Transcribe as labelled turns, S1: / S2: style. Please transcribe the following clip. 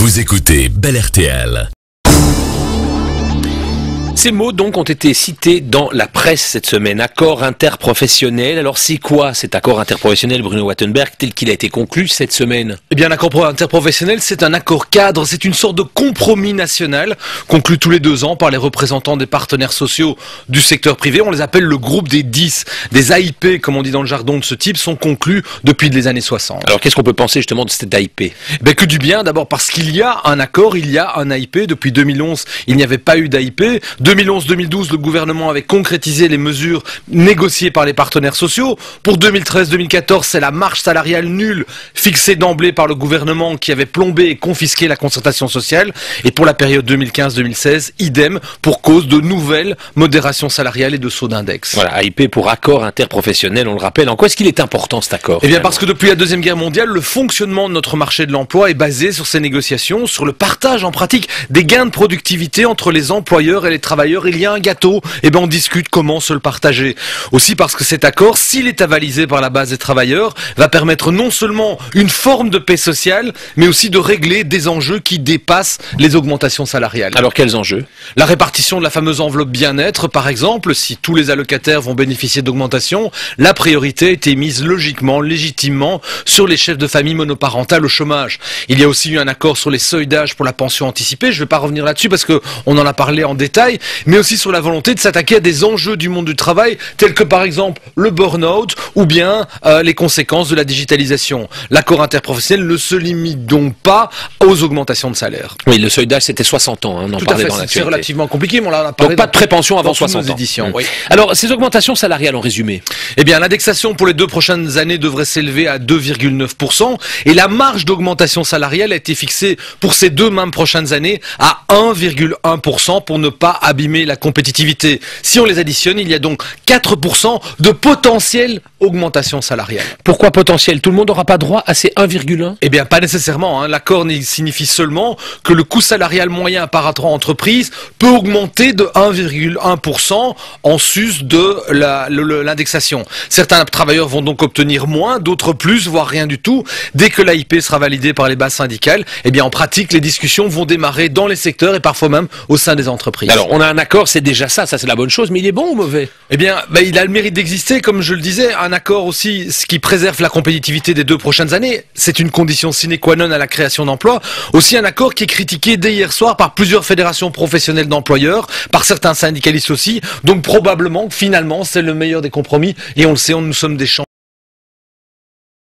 S1: Vous écoutez Bel RTL.
S2: Ces mots donc ont été cités dans la presse cette semaine. Accord interprofessionnel. Alors c'est quoi cet accord interprofessionnel, Bruno Wattenberg, tel qu'il a été conclu cette semaine?
S3: Eh bien, l'accord interprofessionnel, c'est un accord cadre, c'est une sorte de compromis national conclu tous les 2 ans par les représentants des partenaires sociaux du secteur privé. On les appelle le groupe des 10. Des AIP, comme on dit dans le jargon de ce type, sont conclus depuis les années 60.
S2: Alors qu'est-ce qu'on peut penser justement de cette AIP?
S3: Eh bien, que du bien, d'abord parce qu'il y a un accord, il y a un AIP. Depuis 2011, il n'y avait pas eu d'AIP. 2011-2012, le gouvernement avait concrétisé les mesures négociées par les partenaires sociaux. Pour 2013-2014, c'est la marge salariale nulle fixée d'emblée par le gouvernement qui avait plombé et confisqué la concertation sociale. Et pour la période 2015-2016, idem pour cause de nouvelles modérations salariales et de sauts d'index.
S2: Voilà, AIP pour accord interprofessionnel, on le rappelle. En quoi est-ce qu'il est important cet accord?
S3: Eh bien parce que depuis la Deuxième Guerre mondiale, le fonctionnement de notre marché de l'emploi est basé sur ces négociations, sur le partage en pratique des gains de productivité entre les employeurs et les travailleurs. Il y a un gâteau, et ben on discute comment se le partager. Aussi parce que cet accord, s'il est avalisé par la base des travailleurs, va permettre non seulement une forme de paix sociale, mais aussi de régler des enjeux qui dépassent les augmentations salariales.
S2: Alors quels enjeux?
S3: La répartition de la fameuse enveloppe bien-être, par exemple, si tous les allocataires vont bénéficier d'augmentation, la priorité a été mise logiquement, légitimement, sur les chefs de famille monoparentales au chômage. Il y a aussi eu un accord sur les seuils d'âge pour la pension anticipée. Je ne vais pas revenir là-dessus parce que on en a parlé en détail, mais aussi sur la volonté de s'attaquer à des enjeux du monde du travail, tels que par exemple le burn-out ou bien les conséquences de la digitalisation. L'accord interprofessionnel ne se limite donc pas aux augmentations de salaire.
S2: Oui, le seuil d'âge c'était 60 ans, on en parlait dans l'actualité.
S3: C'est relativement compliqué, mais on en a parlé.
S2: Donc pas de prépension avant 60 ans.
S3: Éditions, oui.
S2: Alors ces augmentations salariales en résumé?
S3: Eh bien l'indexation pour les 2 prochaines années devrait s'élever à 2,9% et la marge d'augmentation salariale a été fixée pour ces 2 mêmes prochaines années à 1,1% pour ne pas abîmer la compétitivité. Si on les additionne, il y a donc 4% de potentielle augmentation salariale.
S2: Pourquoi potentiel? Tout le monde n'aura pas droit à ces 1,1?
S3: Eh bien pas nécessairement. L'accord signifie seulement que le coût salarial moyen par rapport à entreprise peut augmenter de 1,1% en sus de l'indexation. Certains travailleurs vont donc obtenir moins, d'autres plus, voire rien du tout. Dès que l'AIP sera validée par les bases syndicales, eh bien en pratique, les discussions vont démarrer dans les secteurs et parfois même au sein des entreprises.
S2: Alors on a un accord, c'est déjà ça c'est la bonne chose, mais il est bon ou mauvais?
S3: Eh bien, il a le mérite d'exister, comme je le disais. Un accord aussi, ce qui préserve la compétitivité des 2 prochaines années, c'est une condition sine qua non à la création d'emplois. Aussi un accord qui est critiqué dès hier soir par plusieurs fédérations professionnelles d'employeurs, par certains syndicalistes aussi. Donc probablement, finalement, c'est le meilleur des compromis. Et on le sait, nous sommes des champions.